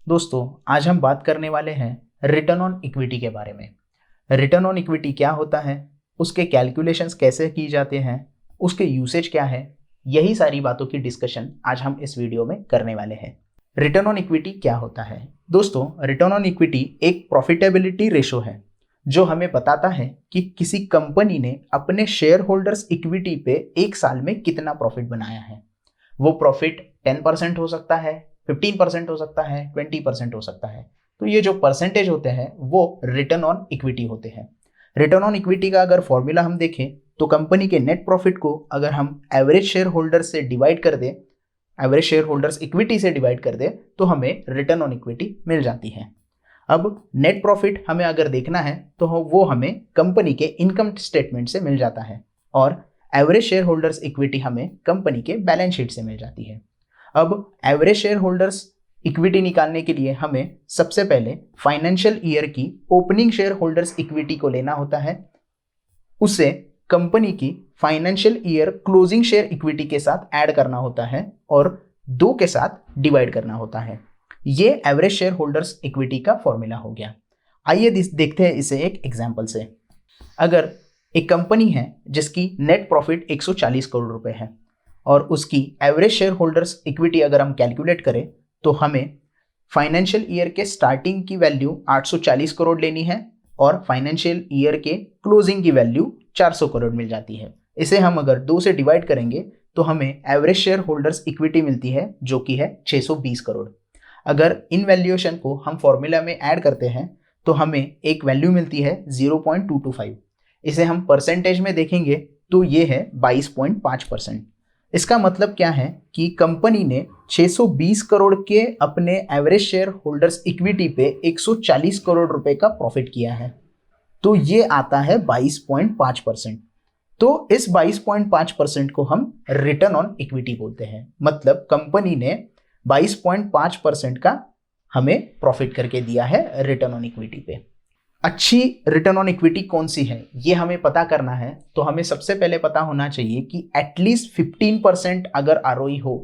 दोस्तों, आज हम बात करने वाले हैं रिटर्न ऑन इक्विटी के बारे में। रिटर्न ऑन इक्विटी क्या होता है, उसके कैलकुलेशंस कैसे की जाते हैं, उसके यूसेज क्या है, यही सारी बातों की डिस्कशन आज हम इस वीडियो में करने वाले हैं। रिटर्न ऑन इक्विटी क्या होता है? दोस्तों, रिटर्न ऑन इक्विटी एक प्रॉफिटेबिलिटी रेशो है जो हमें बताता है कि किसी कंपनी ने अपने शेयर होल्डर्स इक्विटी पे एक साल में कितना प्रॉफिट बनाया है। वो प्रॉफिट 10% हो सकता है, 15% हो सकता है, 20% हो सकता है। तो ये जो परसेंटेज होते हैं वो रिटर्न ऑन इक्विटी होते हैं। रिटर्न ऑन इक्विटी का अगर फॉर्मूला हम देखें तो कंपनी के नेट प्रॉफिट को अगर हम एवरेज शेयर होल्डर्स से डिवाइड कर दें, एवरेज शेयर होल्डर्स इक्विटी से डिवाइड कर दें, तो हमें रिटर्न ऑन इक्विटी मिल जाती है। अब नेट प्रॉफिट हमें अगर देखना है तो वो हमें कंपनी के इनकम स्टेटमेंट से मिल जाता है और एवरेज शेयर होल्डर्स इक्विटी हमें कंपनी के बैलेंस शीट से मिल जाती है। अब एवरेज शेयर होल्डर्स इक्विटी निकालने के लिए हमें सबसे पहले फाइनेंशियल ईयर की ओपनिंग शेयर होल्डर्स इक्विटी को लेना होता है, उसे कंपनी की financial year closing share equity के साथ ऐड करना होता है और 2 के साथ डिवाइड करना होता है। ये एवरेज शेयर होल्डर्स इक्विटी का फॉर्मूला हो गया। आइए देखते हैं इसे एक एग्जांपल से। अगर एक कंपनी है जिसकी नेट प्रॉफिट 140 करोड़ रुपए है और उसकी एवरेज शेयर होल्डर्स इक्विटी अगर हम कैलकुलेट करें तो हमें फाइनेंशियल ईयर के स्टार्टिंग की वैल्यू 840 करोड़ लेनी है और फाइनेंशियल ईयर के क्लोजिंग की वैल्यू 400 करोड़ मिल जाती है। इसे हम अगर 2 से डिवाइड करेंगे तो हमें एवरेज शेयर होल्डर्स इक्विटी मिलती है जो कि है 620 करोड़। अगर इन वैल्यूएशन को हम फॉर्मूला में ऐड करते हैं तो हमें एक वैल्यू मिलती है 0.225। इसे हम परसेंटेज में देखेंगे तो ये है 22.5%। इसका मतलब क्या है कि कंपनी ने 620 करोड़ के अपने एवरेज शेयर होल्डर्स इक्विटी पे 140 करोड़ रुपए का प्रॉफिट किया है, तो ये आता है 22.5%। तो इस 22.5% को हम रिटर्न ऑन इक्विटी बोलते हैं। मतलब कंपनी ने 22.5% का हमें प्रॉफिट करके दिया है रिटर्न ऑन इक्विटी पे। अच्छी रिटर्न ऑन इक्विटी कौन सी है ये हमें पता करना है तो हमें सबसे पहले पता होना चाहिए कि एटलीस्ट 15% अगर आरओई हो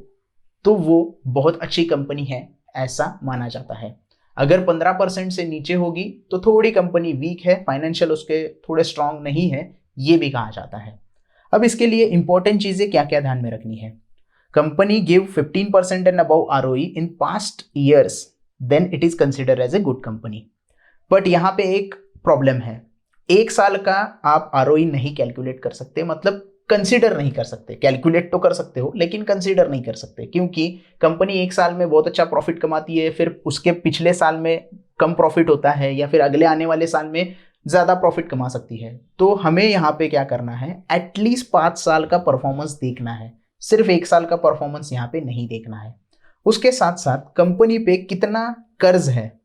तो वो बहुत अच्छी कंपनी है, ऐसा माना जाता है। अगर 15% से नीचे होगी तो थोड़ी कंपनी वीक है, फाइनेंशियल उसके थोड़े स्ट्रांग नहीं है, ये भी कहा जाता है। अब इसके लिए इंपॉर्टेंट चीजें क्या क्या ध्यान में रखनी है। Company give 15% and above ROE in past years, then it is consider as a good company. But यहाँ पे एक प्रॉब्लम है, एक साल का आप आरओई नहीं कैलकुलेट कर सकते, मतलब कंसीडर नहीं कर सकते। कैलकुलेट तो कर सकते हो लेकिन कंसीडर नहीं कर सकते, क्योंकि कंपनी एक साल में बहुत अच्छा प्रॉफिट कमाती है, फिर उसके पिछले साल में कम प्रॉफिट होता है या फिर अगले आने वाले साल में ज़्यादा प्रॉफिट कमा सकती है। तो हमें यहाँ पे क्या करना है, एटलीस्ट 5 साल का परफॉर्मेंस देखना है, सिर्फ एक साल का परफॉर्मेंस यहाँ पे नहीं देखना है। उसके साथ साथ कंपनी पे कितना कर्ज है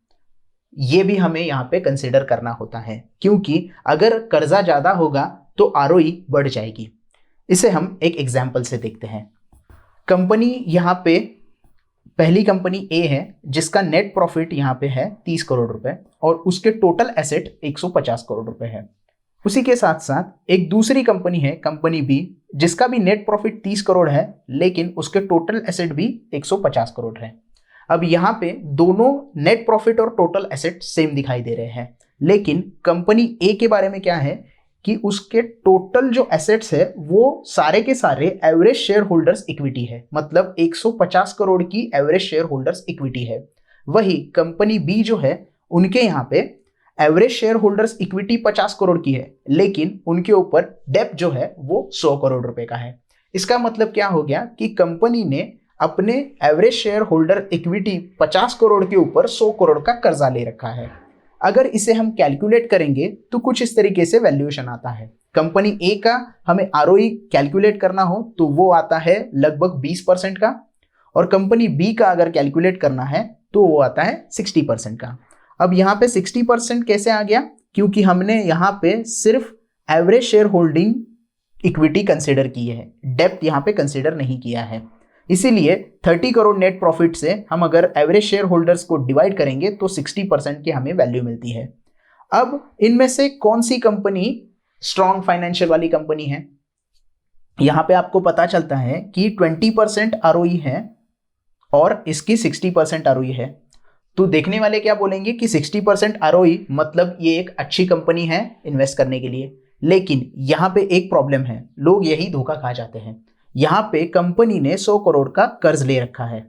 ये भी हमें यहाँ पे कंसिडर करना होता है, क्योंकि अगर कर्जा ज़्यादा होगा तो आरओई बढ़ जाएगी। इसे हम एक एग्जाम्पल से देखते हैं। कंपनी यहाँ पे पहली कंपनी ए है जिसका नेट प्रॉफिट यहाँ पे है 30 करोड़ रुपए और उसके टोटल एसेट 150 करोड़ रुपए है। उसी के साथ साथ एक दूसरी कंपनी है, कंपनी बी, जिसका भी नेट प्रॉफिट 30 करोड़ है लेकिन उसके टोटल एसेट भी 150 करोड़ है। अब यहाँ पे दोनों नेट प्रॉफिट और टोटल एसेट सेम दिखाई दे रहे हैं, लेकिन कंपनी ए के बारे में क्या है कि उसके टोटल जो एसेट्स है वो सारे के सारे एवरेज शेयर होल्डर्स इक्विटी है, मतलब 150 करोड़ की एवरेज शेयर होल्डर्स इक्विटी है। वही कंपनी बी जो है उनके यहाँ पे average share holders equity 50 crore की है लेकिन उनके ऊपर डेप्ट जो है वो 100 करोड़ रुपए का है। इसका मतलब क्या हो गया कि कंपनी ने अपने average share holder equity 50 crore के ऊपर 100 करोड़ का कर्जा ले रखा है। अगर इसे हम कैलकुलेट करेंगे तो कुछ इस तरीके से वैल्यूएशन आता है। कंपनी ए का हमें आरओई कैलकुलेट करना हो तो वो आता है लगभग 20% का, और कंपनी बी का अगर कैलकुलेट करना है तो वो आता है 60% का। अब यहाँ पे 60% कैसे आ गया, क्योंकि हमने यहाँ पे सिर्फ average share holding equity consider की है, डेप्ट यहाँ पे कंसिडर नहीं किया है। इसीलिए 30 करोड़ नेट प्रॉफिट से हम अगर एवरेज शेयर होल्डर्स को डिवाइड करेंगे तो 60% की हमें वैल्यू मिलती है। अब इनमें से कौन सी कंपनी स्ट्रॉन्ग फाइनेंशियल वाली कंपनी है? यहाँ पे आपको पता चलता है कि 20% आरओई है और इसकी 60% आरओई है। तो देखने वाले क्या बोलेंगे कि 60% ROE मतलब ये एक अच्छी कंपनी है इन्वेस्ट करने के लिए। लेकिन यहाँ पे एक प्रॉब्लम है, लोग यही धोखा खा जाते हैं। यहाँ पे कंपनी ने 100 करोड़ का कर्ज ले रखा है,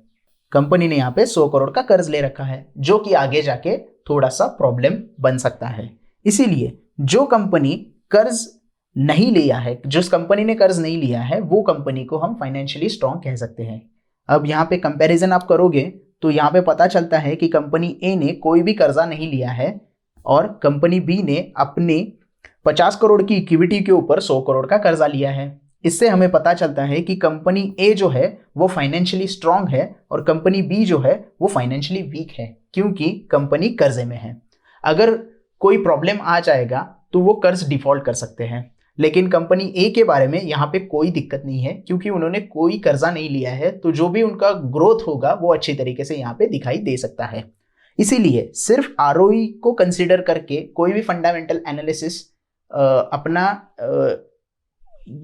कंपनी ने यहाँ पे 100 करोड़ का कर्ज ले रखा है, जो कि आगे जाके थोड़ा सा प्रॉब्लम बन सकता है। इसीलिए जो कंपनी कर्ज नहीं लिया है, जिस कंपनी ने कर्ज नहीं लिया है, वो कंपनी को हम फाइनेंशियली स्ट्रांग कह सकते हैं। अब यहाँ पे कंपैरिजन आप करोगे तो यहाँ पे पता चलता है कि कंपनी ए ने कोई भी कर्जा नहीं लिया है और कंपनी बी ने अपने 50 करोड़ की इक्विटी के ऊपर 100 करोड़ का कर्जा लिया है। इससे हमें पता चलता है कि कंपनी ए जो है वो फाइनेंशियली स्ट्रांग है और कंपनी बी जो है वो फाइनेंशियली वीक है, क्योंकि कंपनी कर्जे में है। अगर कोई प्रॉब्लम आ जाएगा तो वो कर्ज डिफॉल्ट कर सकते हैं, लेकिन कंपनी ए के बारे में यहाँ पे कोई दिक्कत नहीं है, क्योंकि उन्होंने कोई कर्जा नहीं लिया है, तो जो भी उनका ग्रोथ होगा वो अच्छी तरीके से यहाँ पे दिखाई दे सकता है। इसीलिए सिर्फ ROE को कंसीडर करके कोई भी फंडामेंटल एनालिसिस अपना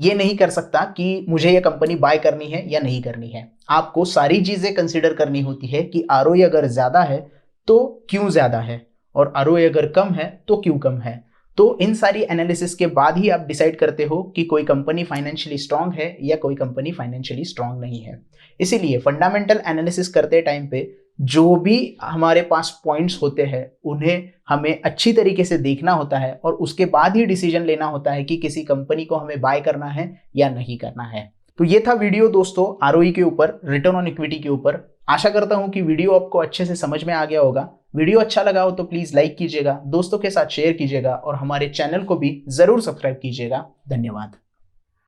ये नहीं कर सकता कि मुझे ये कंपनी बाय करनी है या नहीं करनी है। आपको सारी चीजें कंसीडर करनी होती है कि ROE अगर ज्यादा है तो क्यों ज्यादा है, और ROE अगर कम है तो क्यों कम है। तो इन सारी एनालिसिस के बाद ही आप डिसाइड करते हो कि कोई कंपनी फाइनेंशियली स्ट्रांग है या कोई कंपनी फाइनेंशियली स्ट्रांग नहीं है। इसीलिए फंडामेंटल एनालिसिस करते टाइम पे जो भी हमारे पास पॉइंट्स होते हैं उन्हें हमें अच्छी तरीके से देखना होता है और उसके बाद ही डिसीजन लेना होता है कि किसी कंपनी को हमें बाय करना है या नहीं करना है। तो ये था वीडियो दोस्तों ROE के ऊपर, रिटर्न ऑन इक्विटी के ऊपर। आशा करता हूं कि वीडियो आपको अच्छे से समझ में आ गया होगा। वीडियो अच्छा लगा हो तो प्लीज लाइक कीजिएगा, दोस्तों के साथ शेयर कीजिएगा और हमारे चैनल को भी जरूर सब्सक्राइब कीजिएगा। धन्यवाद।